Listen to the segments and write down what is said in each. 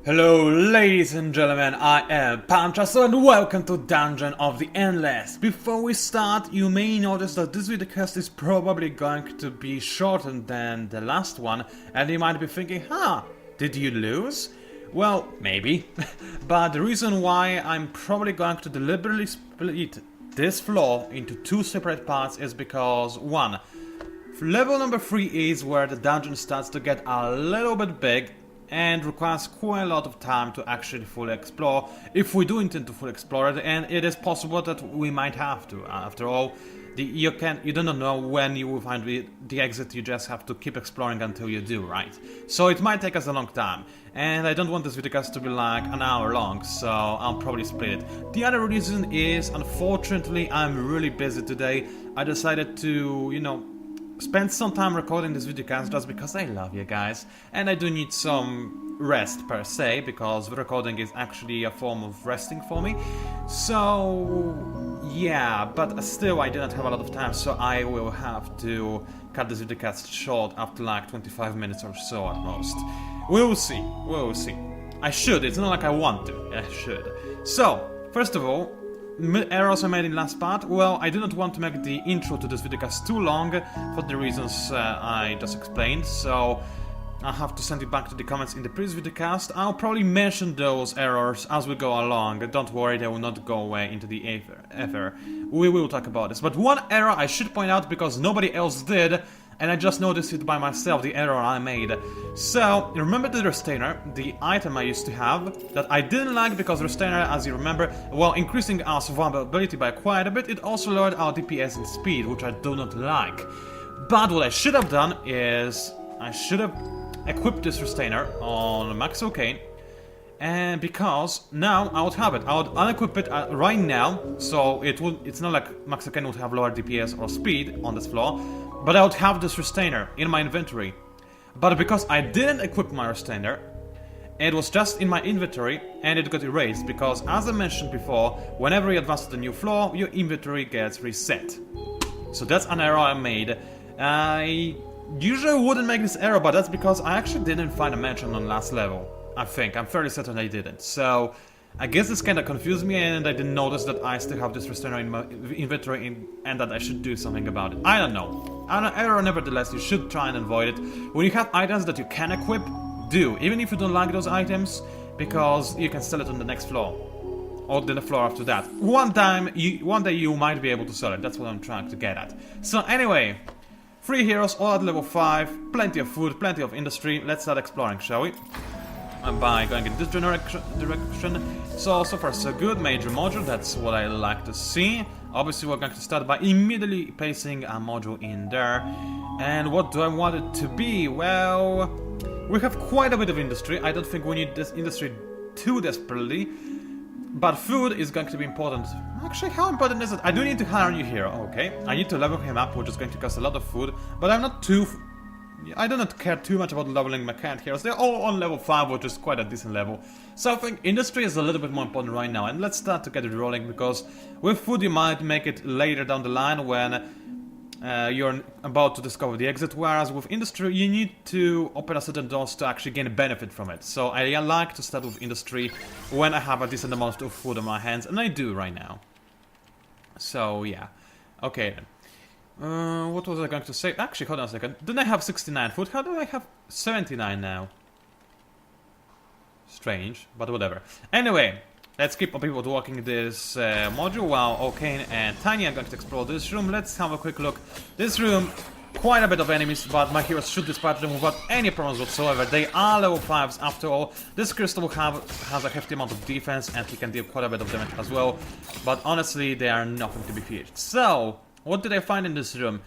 Hello ladies and gentlemen, I am PANCZASU and welcome to Dungeon of the Endless. Before we start, you may notice that this videocast is probably going to be shorter than the last one, and you might be thinking, did you lose? Well, maybe. But the reason why I'm probably going to deliberately split this floor into two separate parts is because, one, level number 3 is where the dungeon starts to get a little bit big and requires quite a lot of time to actually fully explore, if we do intend to fully explore it, and it is possible that we might have to. After all, you don't know when you will find the exit, you just have to keep exploring until you do, right? So it might take us a long time, and I don't want this videocast to be like an hour long, so I'll probably split it. The other reason is, unfortunately, I'm really busy today. I decided to, spend some time recording this videocast just because I love you guys, and I do need some rest per se, because recording is actually a form of resting for me. So yeah, but still I didn't have a lot of time, so I will have to cut this videocast short after like 25 minutes or so at most. We'll see, I should, it's not like I want to, I should. So, first of all, errors I made in last part. Well, I do not want to make the intro to this videocast too long for the reasons I just explained, so I'll have to send you back to the comments in the previous videocast. I'll probably mention those errors as we go along. Don't worry, they will not go away into the ether. We will talk about this. But one error I should point out, because nobody else did, and I just noticed it by myself, the error I made. So, remember the Restrainer, the item I used to have, that I didn't like because Restrainer, as you remember, while increasing our survivability by quite a bit, it also lowered our DPS and speed, which I do not like. But what I should have done is, I should have equipped this Restrainer on Max Arcane, and because now I would have it. I would unequip it right now, so it's not like Max Arcane would have lower DPS or speed on this floor, but I would have this Restrainer in my inventory. But because I didn't equip my Restrainer, it was just in my inventory and it got erased, because as I mentioned before, whenever you advance to the new floor, your inventory gets reset. So that's an error I made. I usually wouldn't make this error, but that's because I actually didn't find a mention on last level. I think, I'm fairly certain I didn't. So I guess this kinda confused me, and I didn't notice that I still have this Restrainer in my inventory and that I should do something about it. I don't know. An error, nevertheless, you should try and avoid it. When you have items that you can equip, do. Even if you don't like those items, because you can sell it on the next floor. Or the floor after that. One day you might be able to sell it. That's what I'm trying to get at. So anyway, 3 heroes, all at level 5, plenty of food, plenty of industry. Let's start exploring, shall we? By going in this direction. So far so good. Major module, that's what I like to see. Obviously we're going to start by immediately placing a module in there. And what do I want it to be? Well, we have quite a bit of industry. I don't think we need this industry too desperately, but food is going to be important. Actually, how important is it? I do need to hire a new hero, okay. I need to level him up, which is going to cost a lot of food, but I do not care too much about leveling my current heroes. They're all on level 5, which is quite a decent level. So I think industry is a little bit more important right now. And let's start to get it rolling, because with food you might make it later down the line when you're about to discover the exit. Whereas with industry you need to open a certain doors to actually gain a benefit from it. So I like to start with industry when I have a decent amount of food on my hands. And I do right now. So yeah. Okay then. What was I going to say? Actually, hold on a second. Didn't I have 69 food? How do I have 79 now? Strange, but whatever. Anyway, let's keep on people walking this module while Arcane and Tiny are going to explore this room. Let's have a quick look. This room, quite a bit of enemies, but my heroes should dispatch them without any problems whatsoever. They are level 5s after all. This crystal has a hefty amount of defense and he can deal quite a bit of damage as well. But honestly, they are nothing to be feared. So, what did I find in this room?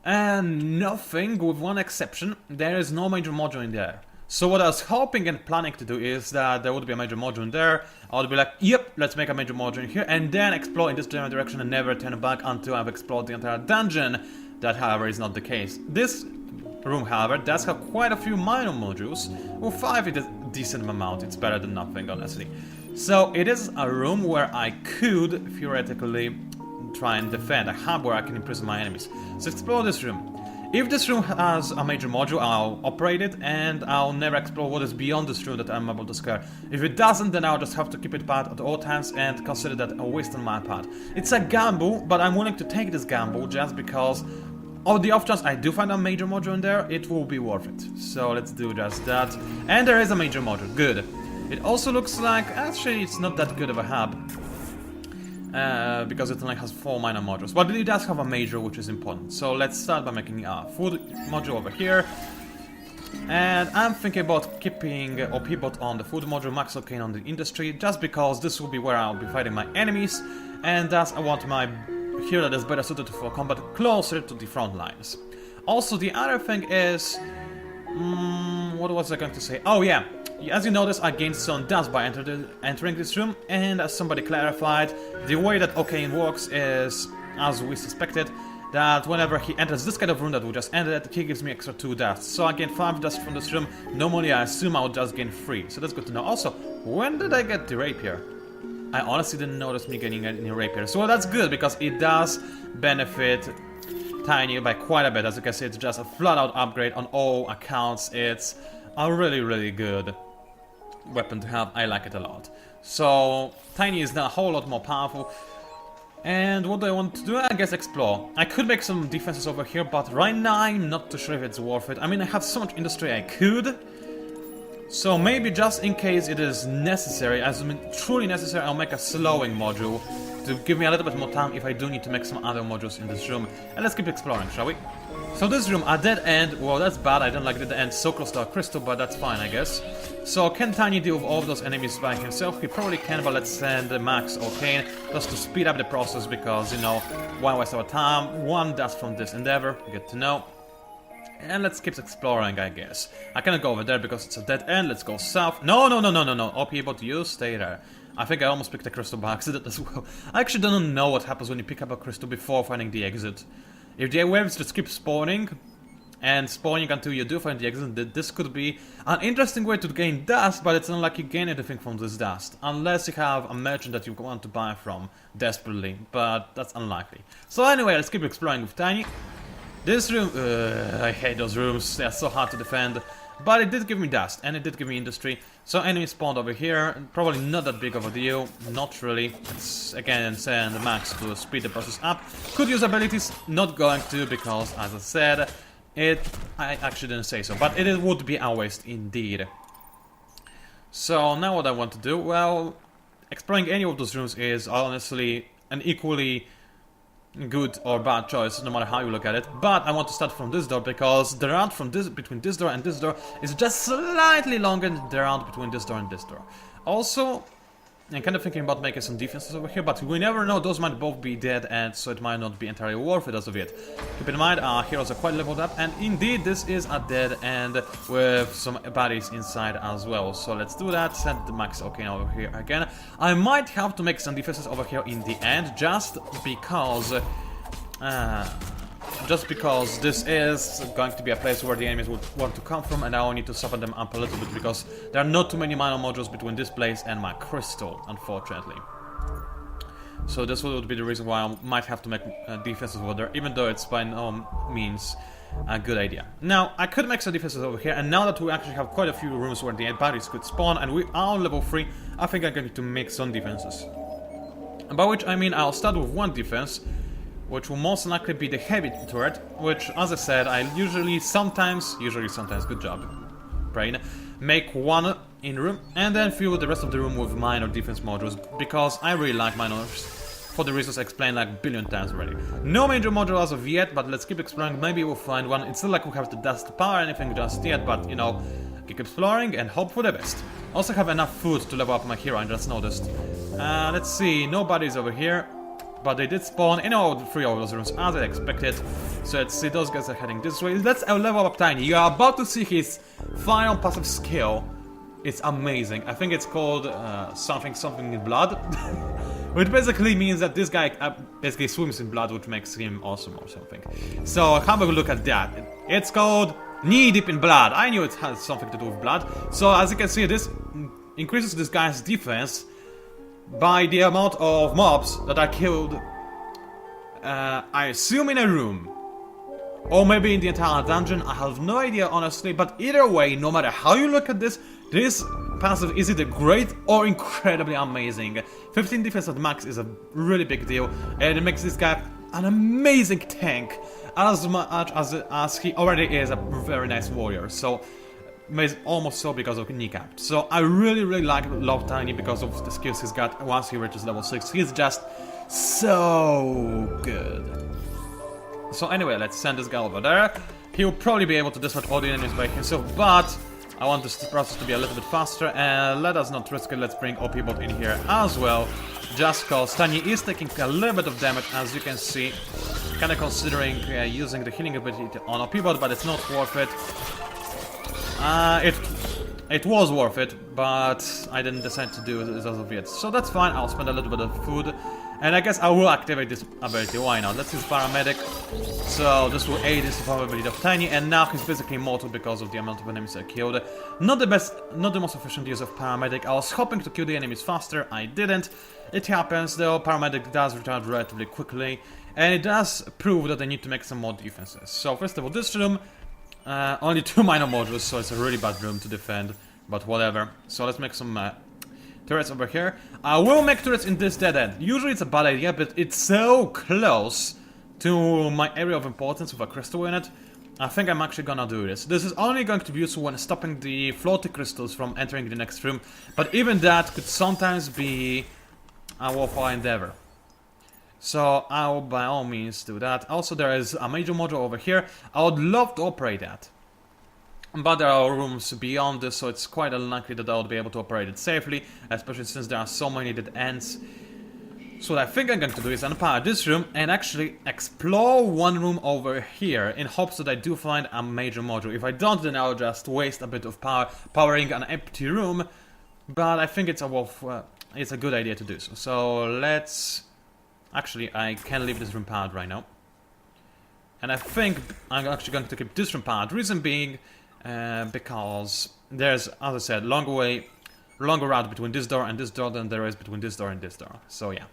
Nothing, with one exception. There is no major module in there. So what I was hoping and planning to do is that there would be a major module in there. I would be like, yep, let's make a major module in here, and then explore in this general direction and never turn back until I've explored the entire dungeon. That, however, is not the case. This room, however, does have quite a few minor modules. With 5 it is a decent amount. It's better than nothing, honestly. So it is a room where I could theoretically try and defend, a hub where I can imprison my enemies. So explore this room. If this room has a major module, I'll operate it, and I'll never explore what is beyond this room that I'm able to scare. If it doesn't, then I'll just have to keep it bad at all times and consider that a waste on my part. It's a gamble, but I'm willing to take this gamble just because on the off chance I do find a major module in there, it will be worth it. So let's do just that. And there is a major module, good. It also looks like, actually it's not that good of a hub. Because it only has 4 minor modules, but it does have a major, which is important. So let's start by making a food module over here. And I'm thinking about keeping OP-bot on the food module, Max Arcane on the industry, just because this will be where I'll be fighting my enemies, and thus I want my hero that is better suited for combat closer to the front lines. Also, the other thing is... what was I going to say? Oh yeah, as you notice, I gained some dust by entering this room, and as somebody clarified, the way that Arcane works is, as we suspected, that whenever he enters this kind of room that we just ended, he gives me extra 2 dust. So I gain 5 dust from this room. Normally I assume I would just gain 3, so that's good to know. Also, when did I get the rapier? I honestly didn't notice me getting any rapier, so that's good because it does benefit Tiny by quite a bit. As you can see, it's just a flat-out upgrade on all accounts. It's a really good weapon to have. I like it a lot. So Tiny is now a whole lot more powerful. And what do I want to do? I guess explore. I could make some defenses over here, but right now I'm not too sure if it's worth it. I mean, I have so much industry I could. So maybe just in case it is necessary, as I mean truly necessary, I'll make a slowing module to give me a little bit more time if I do need to make some other modules in this room. And let's keep exploring, shall we? So this room, a dead end, well that's bad, I don't like dead end so close to a crystal, but that's fine I guess. So can Tiny deal with all of those enemies by himself? He probably can, but let's send Max Arcane just to speed up the process because, you know, why waste our time? 1 dust from this endeavor, good to know. And let's keep exploring, I guess. I cannot go over there because it's a dead end. Let's go south. No. OP-bot, you stay there. I think I almost picked a crystal by accident as well. I actually don't know what happens when you pick up a crystal before finding the exit. If the waves just keep spawning, and spawning until you do find the exit, this could be an interesting way to gain dust, but it's not like you gain anything from this dust. Unless you have a merchant that you want to buy from desperately, but that's unlikely. So anyway, let's keep exploring with Tiny. This room, I hate those rooms, they're so hard to defend. But it did give me dust, and it did give me industry. So enemies spawned over here, probably not that big of a deal, not really. Let's again send Max to speed the process up. Could use abilities, not going to, because as I said, I actually didn't say so, but it would be a waste indeed. So now what I want to do, well, exploring any of those rooms is honestly an equally good or bad choice, no matter how you look at it. But I want to start from this door because the route from between this door and this door is just slightly longer than the route between this door and this door. Also, I'm kind of thinking about making some defenses over here, but we never know, those might both be dead ends, so it might not be entirely worth it as of yet. Keep in mind, our heroes are quite leveled up, and indeed this is a dead end with some bodies inside as well. So let's do that, send the Max Arcane over here again. I might have to make some defenses over here in the end, just because this is going to be a place where the enemies would want to come from, and I will need to soften them up a little bit because there are not too many minor modules between this place and my crystal, unfortunately. So this would be the reason why I might have to make defenses over there, even though it's by no means a good idea. Now, I could make some defenses over here, and now that we actually have quite a few rooms where the bodies could spawn, and we are on level 3, I think I'm going to make some defenses. By which I mean I'll start with one defense, which will most likely be the heavy turret, which, as I said, I usually sometimes, good job, brain, make one in room, and then fill the rest of the room with minor defense modules, because I really like minors, for the reasons I explained like a billion times already. No major module as of yet, but let's keep exploring, maybe we'll find one. It's not like we have the dust to power anything just yet, but, you know, keep exploring and hope for the best. Also have enough food to level up my hero, I just noticed. Let's see, nobody's over here. But they did spawn in all 3 of those rooms as I expected. So let's see, those guys are heading this way. Let's level up Tiny. You are about to see his final passive skill. It's amazing. I think it's called something in blood. Which basically means that this guy basically swims in blood, which makes him awesome or something. So have a look at that. It's called knee deep in blood. I knew it had something to do with blood. So as you can see, this increases this guy's defense by the amount of mobs that are killed, I assume in a room. or maybe in the entire dungeon, I have no idea honestly, but either way, no matter how you look at this passive is either great or incredibly amazing. 15 defense at max is a really big deal, and it makes this guy an amazing tank, as much as he already is a very nice warrior, so almost so because of kneecap. So I really love Tiny because of the skills he's got once he reaches level 6. He's just so good. So anyway, let's send this guy over there. He'll probably be able to destroy all the enemies by himself, but I want this process to be a little bit faster, and let us not risk it. Let's bring OP bot in here as well, just cause Tiny is taking a little bit of damage, as you can see. Kinda considering using the healing ability on OP bot, but it's not worth it. It was worth it, but I didn't decide to do it as of yet. So that's fine, I'll spend a little bit of food. And I guess I will activate this ability, why not? Let's use Paramedic. So this will aid the survivability of Tiny, and now he's basically immortal because of the amount of enemies I killed. Not the most efficient use of Paramedic. I was hoping to kill the enemies faster, I didn't. It happens though, Paramedic does recharge relatively quickly, and it does prove that I need to make some more defenses. So first of all, this room, only 2 minor modules, so it's a really bad room to defend, but whatever. So let's make some turrets over here. I will make turrets in this dead end. Usually it's a bad idea, but it's so close to my area of importance with a crystal in it. I think I'm actually gonna do this. This is only going to be useful when stopping the floaty crystals from entering the next room, but even that could sometimes be a worthwhile endeavor. So I will by all means do that. Also, there is a major module over here. I would love to operate that, but there are rooms beyond this, so it's quite unlikely that I would be able to operate it safely, especially since there are so many dead ends. So what I think I'm going to do is unpower this room and actually explore one room over here in hopes that I do find a major module. If I don't, then I'll just waste a bit of power powering an empty room, but I think it's a good idea to do so. So let's... Actually, I can leave this room powered right now. And I think I'm actually going to keep this room powered. Reason being, because there's, as I said, longer route between this door and this door than there is between this door and this door. So yeah.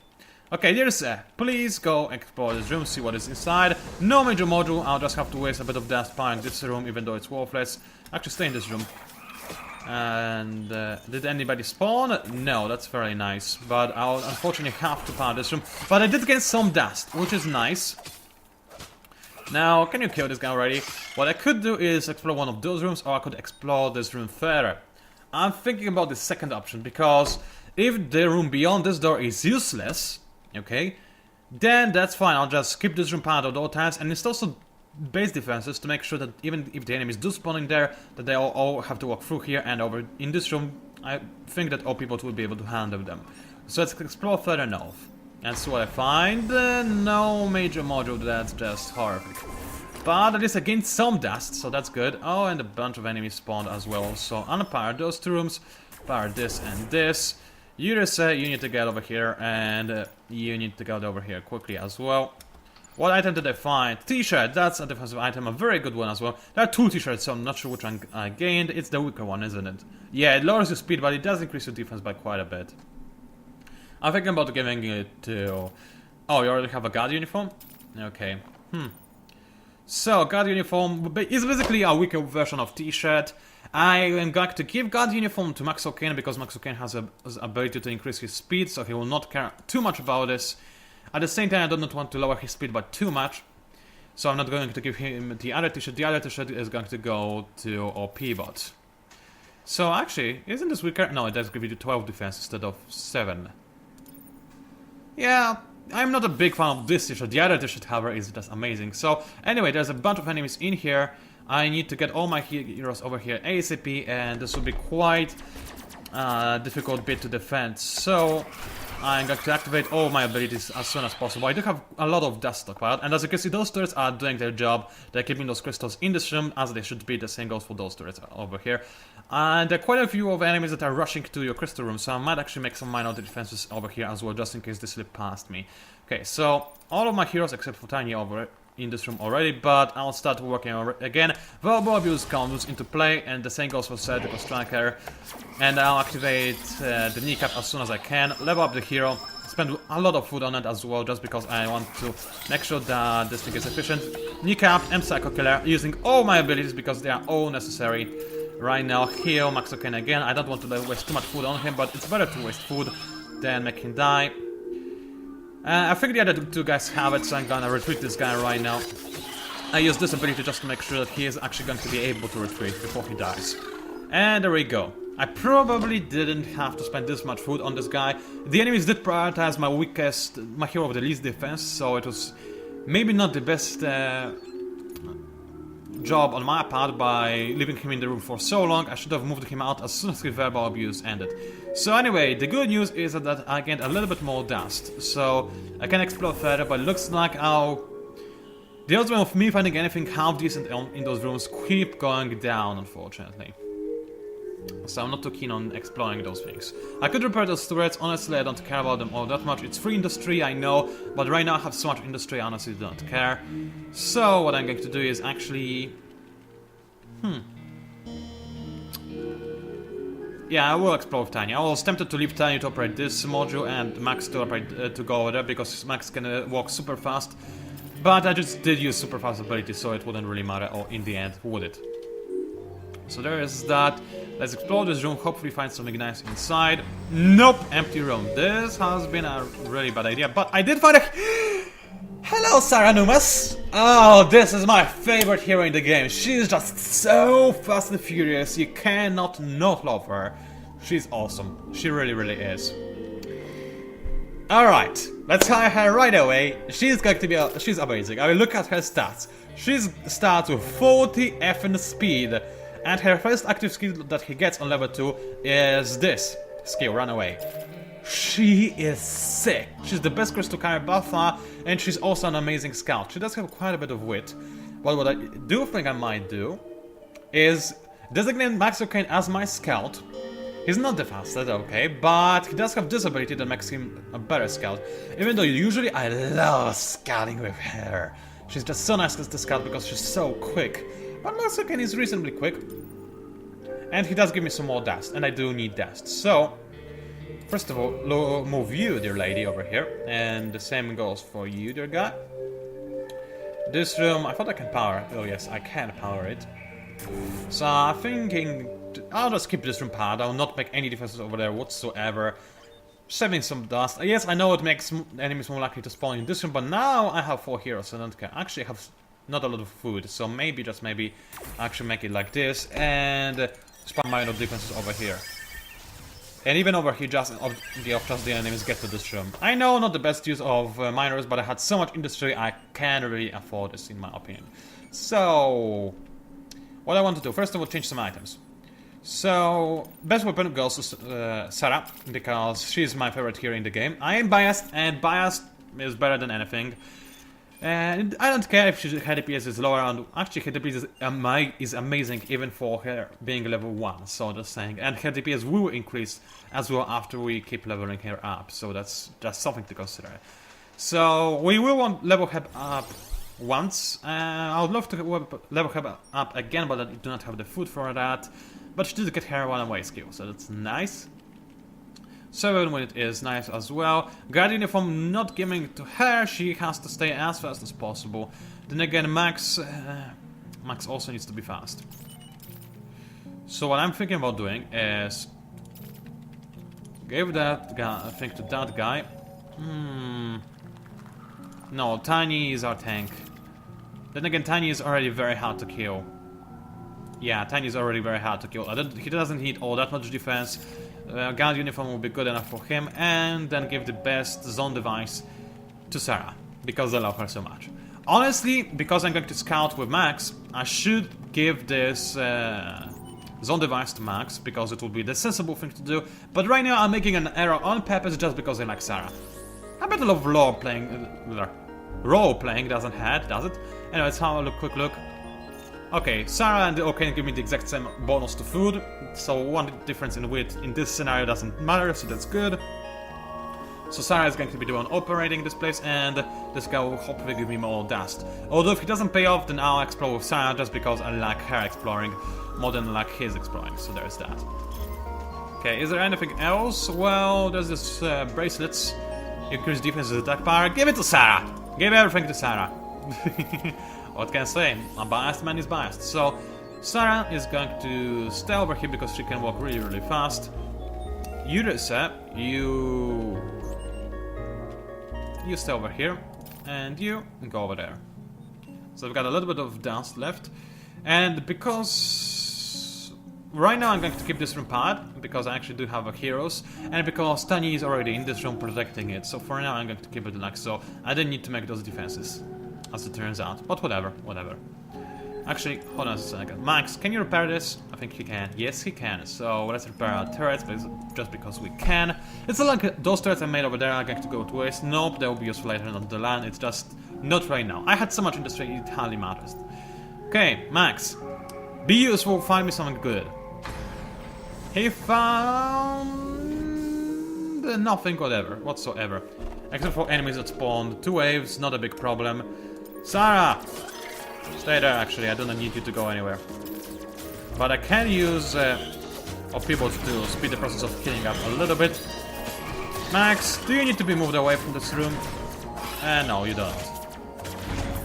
Okay, there's please go explore this room, see what is inside. No major module, I'll just have to waste a bit of dust powering this room, even though it's worthless. Actually, stay in this room. And did anybody spawn? No, that's very nice. But I'll unfortunately have to power this room. But I did get some dust, which is nice. Now, can you kill this guy already? What I could do is explore one of those rooms, or I could explore this room further. I'm thinking about the second option, because if the room beyond this door is useless, okay, then that's fine. I'll just keep this room powered at all times, and it's also base defenses to make sure that even if the enemies do spawn in there, that they all have to walk through here and over in this room. I think that all people will be able to handle them. So let's explore further north. And so what I find, no major module, that's just horrific. But at least I gained some dust, so that's good. Oh, and a bunch of enemies spawned as well. So unpower those 2 rooms, power this and this. You just say you need to get over here, and you need to get over here quickly as well. What item did I find? T-shirt, that's a defensive item, a very good one as well. There are 2 t-shirts, so I'm not sure which one I gained. It's the weaker one, isn't it? Yeah, it lowers your speed, but it does increase your defense by quite a bit. I'm thinking about giving it to... Oh, you already have a guard uniform? Okay. So, guard uniform is basically a weaker version of t-shirt. I am going to give guard uniform to Max O'Kane because Max O'Kane has the ability to increase his speed, so he will not care too much about this. At the same time, I do not want to lower his speed by too much, so I'm not going to give him the other t-shirt. The other t-shirt is going to go to OP bot. So actually, isn't this weaker? No, it does give you 12 defense instead of 7. Yeah, I'm not a big fan of this t-shirt. The other t-shirt, however, is just amazing. So anyway, there's a bunch of enemies in here. I need to get all my heroes over here ASAP, and this will be quite a difficult bit to defend. So I'm going to activate all my abilities as soon as possible. I do have a lot of dust stockpiled, and as you can see, those turrets are doing their job. They're keeping those crystals in this room, as they should be. The same goes for those turrets over here. And there are quite a few of enemies that are rushing to your crystal room, so I might actually make some minor defenses over here as well, just in case they slip past me. Okay, so all of my heroes, except for Tiny, over in this room already, but I'll start working on it again. Verbal abuse comes into play, and the same goes for Surgical Striker. And I'll activate the kneecap as soon as I can, level up the hero, spend a lot of food on it as well, just because I want to make sure that this thing is efficient. Kneecap and Psycho Killer, using all my abilities because they are all necessary right now. Heal Max O'Kane again. I don't want to waste too much food on him, but it's better to waste food than make him die. I think the other two guys have it, so I'm gonna retreat this guy right now. I use this ability just to make sure that he is actually going to be able to retreat before he dies. And there we go. I probably didn't have to spend this much food on this guy. The enemies did prioritize my hero with the least defense, so it was maybe not the best job on my part by leaving him in the room for so long. I should have moved him out as soon as his verbal abuse ended. So anyway, the good news is that I gained a little bit more dust, so I can explore further, but it looks like the odds of me finding anything half decent in those rooms keep going down, unfortunately. So I'm not too keen on exploring those things. I could repair those turrets, honestly I don't care about them all that much. It's free industry, I know, but right now I have so much industry I honestly don't care. So what I'm going to do is actually... Yeah, I will explore with Tiny. I was tempted to leave Tiny to operate this module and Max to operate to go over there, because Max can walk super fast. But I just did use super fast ability, so it wouldn't really matter in the end, would it? So there is that. Let's explore this room, hopefully find something nice inside. Nope, empty room. This has been a really bad idea, but I did find a... Hello, Sarah Numas! Oh, this is my favorite hero in the game. She's just so fast and furious, you cannot not love her. She's awesome. She really, really is. Alright, let's hire her right away. She's going to be... she's amazing. I mean, look at her stats. She starts with 40 effing speed. And her first active skill that he gets on level 2 is this skill, Run Away. She is sick. She's the best crystal carrier by far, and she's also an amazing scout. She does have quite a bit of wit. But what I do think I might do is designate Max O'Kane as my scout. He's not the fastest, okay, but he does have this ability that makes him a better scout. Even though usually I love scouting with her. She's just so nice as the scout because she's so quick. But Max O'Kane is reasonably quick. And he does give me some more dust, and I do need dust. So, first of all, move you, dear lady, over here. And the same goes for you, dear guy. This room, I thought I can power. Oh yes, I can power it. So I'm thinking, I'll just keep this room powered. I'll not make any defenses over there whatsoever. Saving some dust. Yes, I know it makes enemies more likely to spawn in this room, but now I have 4 heroes, so I don't care. Actually, I have not a lot of food, so maybe, just maybe, actually make it like this, and spam minor defenses over here. And even over here, just the enemies get to this room. I know, not the best use of minors, but I had so much industry, I can really afford this, in my opinion. So, what I want to do, first of all, change some items. So, best weapon goes to Sarah, because she's my favorite hero in the game. I am biased, and biased is better than anything. And I don't care if her DPS is lower, and actually her DPS is amazing even for her being level 1, so just saying. And her DPS will increase as well after we keep leveling her up, so that's just something to consider. So we will want level her up once. I would love to level her up again, but I do not have the food for that. But she did get her Run Away skill, so that's nice. 7 when it is nice as well. Guard uniform not giving to her, she has to stay as fast as possible. Then again, Max also needs to be fast. So what I'm thinking about doing is give that guy, thing to that guy. No, Tiny is our tank. Then again, Tiny is already very hard to kill. Yeah, Tiny is already very hard to kill. He doesn't need all that much defense. Guard uniform will be good enough for him, and then give the best zone device to Sarah, because I love her so much. Honestly, because I'm going to scout with Max, I should give this zone device to Max, because it will be the sensible thing to do, but right now I'm making an error on purpose just because I like Sarah. I bet a lot of role-playing doesn't hurt, does it? Anyway, let's have a quick look. Okay, Sarah and O'Kane give me the exact same bonus to food, so one difference in wit in this scenario doesn't matter, so that's good. So Sarah is going to be the one operating this place, and this guy will hopefully give me more dust. Although if he doesn't pay off, then I'll explore with Sarah just because I like her exploring more than I like his exploring, so there's that. Okay, is there anything else? Well, there's this bracelets. Increase defense and attack power. Give it to Sarah! Give everything to Sarah. What can I say? A biased man is biased. So, Sarah is going to stay over here because she can walk really, really fast. Yurisa, you stay over here. And you go over there. So we've got a little bit of dust left. And because right now I'm going to keep this room powered, because I actually do have a heroes, and because Tani is already in this room protecting it. So for now I'm going to keep it like so. I didn't need to make those defenses, as it turns out. But whatever. Actually, hold on a second. Max, can you repair this? I think he can. Yes, he can. So let's repair our turrets, just because we can. It's not like those turrets I made over there are going to go to waste. Nope, they will be useful later on the land. It's just not right now. I had so much industry, it hardly matters. Okay, Max. Be useful, find me something good. He found nothing whatsoever. Except for enemies that spawned 2 waves, not a big problem. Sarah! Stay there, actually, I don't need you to go anywhere. But I can use people to speed the process of killing up a little bit. Max, do you need to be moved away from this room? No, you don't.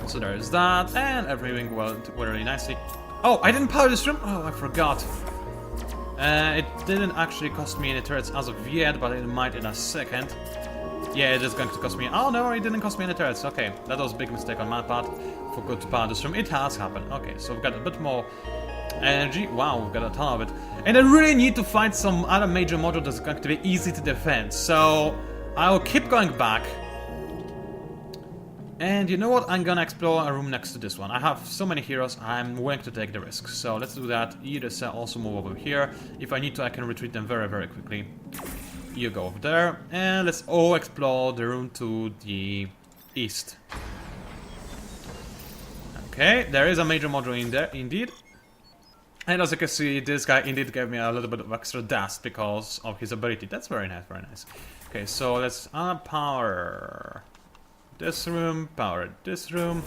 So there is that, and everything went really nicely. Oh, I didn't power this room? Oh, I forgot. It didn't actually cost me any turrets as of yet, but it might in a second. Yeah, it is going to cost me... Oh no, it didn't cost me any turrets. Okay, that was a big mistake on my part. Forgot to power this room. It has happened. Okay, so we've got a bit more energy. Wow, we've got a ton of it. And I really need to find some other major module that's going to be easy to defend. So I'll keep going back. And you know what? I'm gonna explore a room next to this one. I have so many heroes, I'm willing to take the risk. So let's do that. You just also move over here. If I need to, I can retreat them very, very quickly. You go over there. And let's all explore the room to the east. Okay, there is a major module in there, indeed. And as you can see, this guy indeed gave me a little bit of extra dust because of his ability. That's very nice, very nice. Okay, so let's power this room, power this room,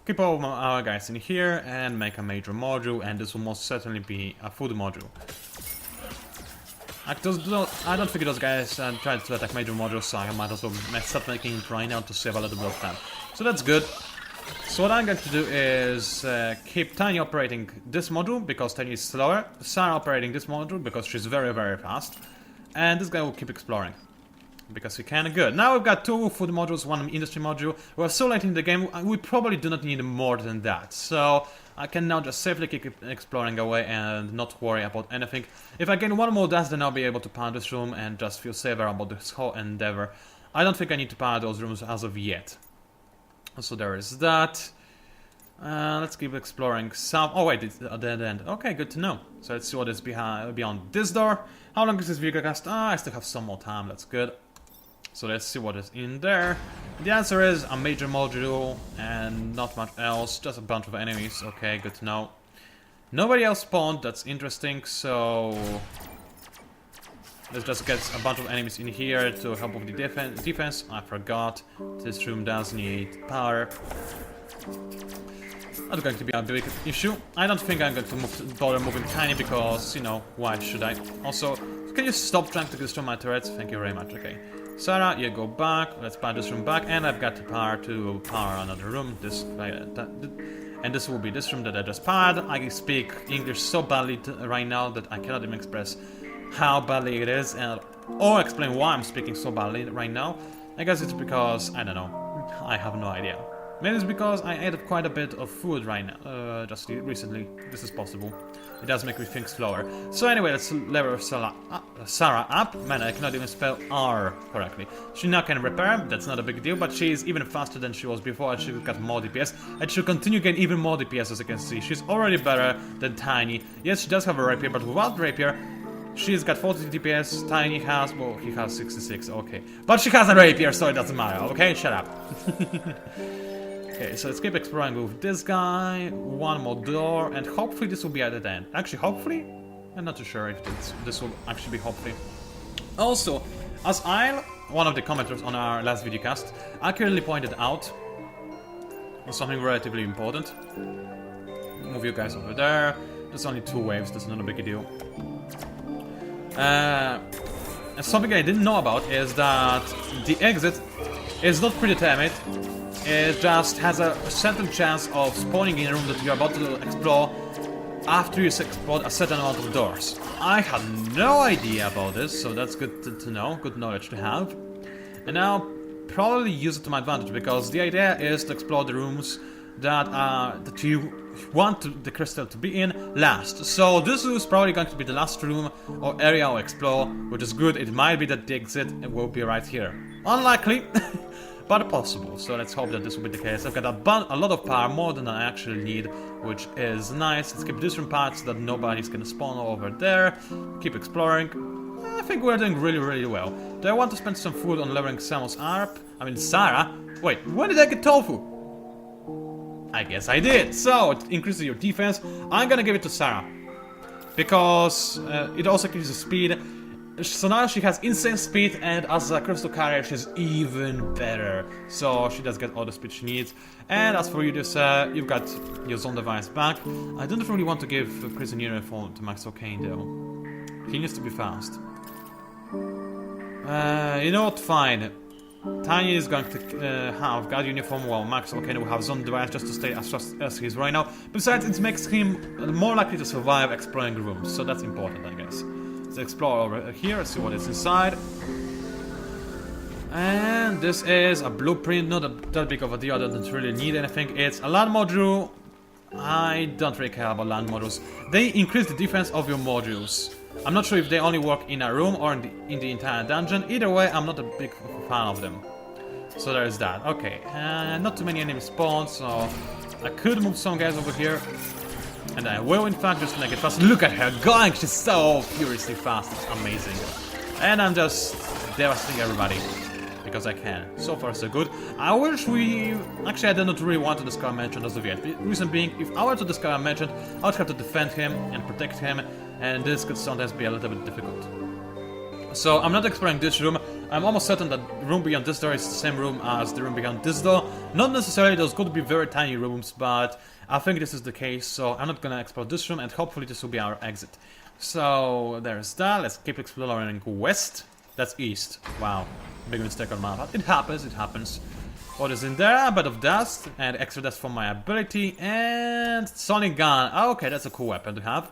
keep all our guys in here, and make a major module, and this will most certainly be a food module. I don't think those guys tried to attack major modules, so I might as well start making it right now to save a little bit of time. So that's good. So what I'm going to do is keep Tiny operating this module, because Tiny is slower, Sarah operating this module, because she's very, very fast, and this guy will keep exploring. Because we can. Good. Now we've got 2 food modules, 1 industry module. We're so late in the game, we probably do not need more than that. So I can now just safely keep exploring away and not worry about anything. If I gain 1 more dust, then I'll be able to power this room and just feel safer about this whole endeavor. I don't think I need to power those rooms as of yet. So there is that. Let's keep exploring south. Oh wait, it's a dead end. Okay, good to know. So let's see what is beyond this door. How long is this video cast? I still have some more time, that's good. So let's see what is in there. The answer is a major module and not much else, just a bunch of enemies. Okay, good to know. Nobody else spawned, that's interesting, so let's just get a bunch of enemies in here to help with the defense. I forgot, this room does need power. Not going to be a big issue. I don't think I'm going to bother moving Tiny because, you know, why should I? Also, can you stop trying to destroy my turrets? Thank you very much, okay. Sarah, you go back, let's power this room back, and I've got the power to power another room, and this will be this room that I just powered. I speak English so badly right now that I cannot even express how badly it is, or explain why I'm speaking so badly right now. I guess it's because, I don't know, I have no idea. Maybe it's because I ate quite a bit of food right now, just recently. This is possible. It does make me think slower. So anyway, let's level Sarah up. Man, I cannot even spell R correctly. She now can repair, that's not a big deal, but she is even faster than she was before, and she got more DPS. And she'll continue getting even more DPS, as you can see. She's already better than Tiny. Yes, she does have a rapier, but without rapier, she's got 40 DPS. Tiny has, well, he has 66, okay. But she has a rapier, so it doesn't matter, okay? Shut up. Okay, so let's keep exploring with this guy, 1 more door, and hopefully this will be at the end. Actually, hopefully? I'm not too sure if this will actually be hopefully. Also, as one of the commenters on our last videocast, accurately pointed out something relatively important. Move you guys over there. There's only 2 waves, that's not a big deal. something I didn't know about is that the exit is not predetermined. It just has a certain chance of spawning in a room that you're about to explore after you explore a certain amount of doors. I had no idea about this, so that's good to know, good knowledge to have. And now, probably use it to my advantage, because the idea is to explore the rooms that you want the crystal to be in last. So this is probably going to be the last room or area I'll explore, which is good. It might be that the exit will be right here. Unlikely, but possible. So let's hope that this will be the case. I've got a lot of power, more than I actually need, which is nice. Let's keep different parts so that nobody's gonna spawn over there. Keep exploring. I think we're doing really well. Do I want to spend some food on leveling Samus up? I mean, Sarah? Wait, when did I get tofu? I guess I did. So, it increases your defense. I'm gonna give it to Sarah, because it also increases speed. So now she has insane speed, and as a crystal carrier she's even better. So she does get all the speed she needs. And as for you, you've got your zone device back. I don't really want to give Prison Uniform to Max O'Kane though. He needs to be fast. You know what, fine. Tiny is going to have guard uniform, while Max O'Kane will have zone device just to stay as fast as he is right now. Besides, it makes him more likely to survive exploring rooms, so that's important, I guess. Let's explore over here, see what is inside. And this is a blueprint, not that big of a deal, I don't really need anything. It's a land module. I don't really care about land modules. They increase the defense of your modules. I'm not sure if they only work in a room or in the entire dungeon. Either way, I'm not a big fan of them. So there is that. Okay, not too many enemies spawn, so I could move some guys over here. And I will, in fact, just make it fast. Look at her going! She's so furiously fast. It's amazing. And I'm just devastating everybody, because I can. So far, so good. I wish we... Actually, I do not really want to discover Merchant as of yet. The reason being, if I were to discover Merchant, I would have to defend him and protect him, and this could sometimes be a little bit difficult. So, I'm not exploring this room. I'm almost certain that the room beyond this door is the same room as the room beyond this door. Not necessarily, those could be very tiny rooms, but I think this is the case, so I'm not gonna explore this room, and hopefully this will be our exit. So, there's that. Let's keep exploring west. That's east. Wow. Big mistake on my part. It happens, it happens. What is in there? A bit of dust, and extra dust from my ability, and sonic gun. Oh, okay, that's a cool weapon to have.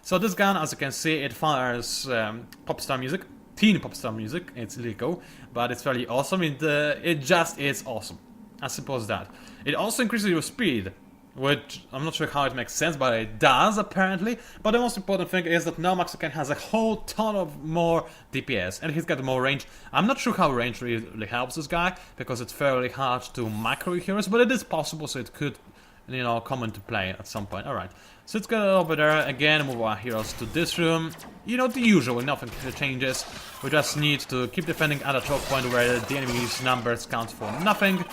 So this gun, as you can see, it fires pop star music. Teen pop star music. It's illegal, but it's fairly awesome. It just is awesome. As simple as that. It also increases your speed, which I'm not sure how it makes sense, but it does apparently. But the most important thing is that now Max O'Kane has a whole ton of more DPS, and he's got more range. I'm not sure how range really helps this guy, because it's fairly hard to micro heroes, but it is possible, so it could, you know, come into play at some point. Alright, so let's go over there again, move our heroes to this room. You know, the usual, nothing changes. We just need to keep defending at a choke point where the enemy's numbers count for nothing.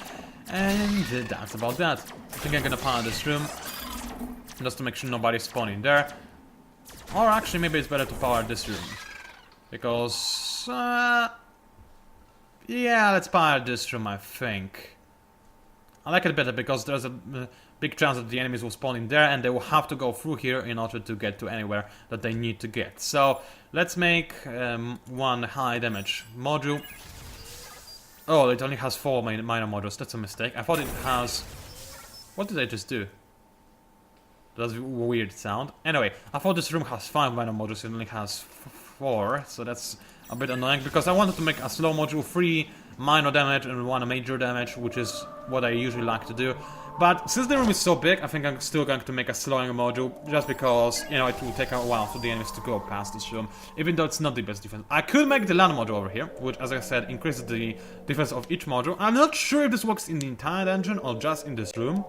And that's about that. I think I'm gonna power this room, just to make sure nobody's spawning there. Or actually, maybe it's better to power this room, because yeah, let's power this room, I think. I like it better because there's a big chance that the enemies will spawn in there, and they will have to go through here in order to get to anywhere that they need to get. So let's make one high damage module. Oh, it only has 4 minor modules. That's a mistake. I thought it has... What did I just do? That's a weird sound. Anyway, I thought this room has 5 minor modules. It only has 4. So that's a bit annoying, because I wanted to make a slow module 3 minor damage and 1 major damage, which is what I usually like to do. But since the room is so big, I think I'm still going to make a slowing module, just because, you know, it will take a while for the enemies to go past this room, even though it's not the best defense. I could make the land module over here, which, as I said, increases the defense of each module. I'm not sure if this works in the entire dungeon or just in this room.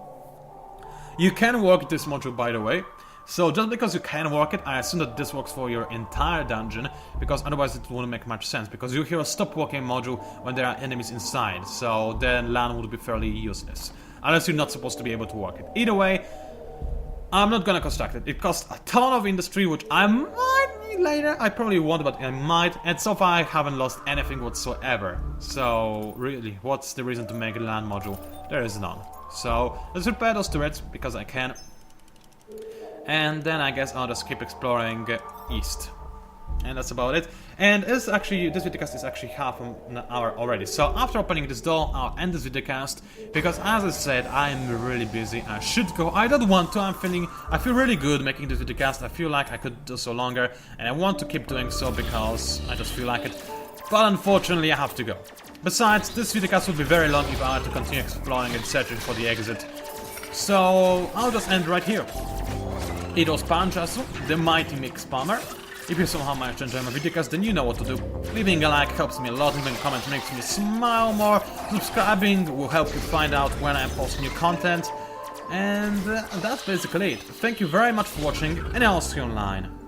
You can work this module, by the way. So just because you can work it, I assume that this works for your entire dungeon, because otherwise it wouldn't make much sense, because you hear a stop working module when there are enemies inside, so then land would be fairly useless. Unless you're not supposed to be able to work it. Either way, I'm not gonna construct it. It costs a ton of industry, which I might need later. I probably won't, but I might. And so far I haven't lost anything whatsoever. So, really, what's the reason to make a land module? There is none. So, let's repair those turrets, because I can. And then I guess I'll just keep exploring east. And that's about it. And this videocast is actually half an hour already. So after opening this door, I'll end this videocast because, as I said, I'm really busy. I should go. I don't want to. I feel really good making this videocast. I feel like I could do so longer, and I want to keep doing so because I just feel like it. But unfortunately, I have to go. Besides, this videocast would be very long if I had to continue exploring and searching for the exit. So I'll just end right here. It was PANCZASU, the mighty mix spammer. If you somehow managed to enjoy my videocast, then you know what to do. Leaving a like helps me a lot, leaving a comment makes me smile more, subscribing will help you find out when I post new content, and that's basically it. Thank you very much for watching, and I'll see you online.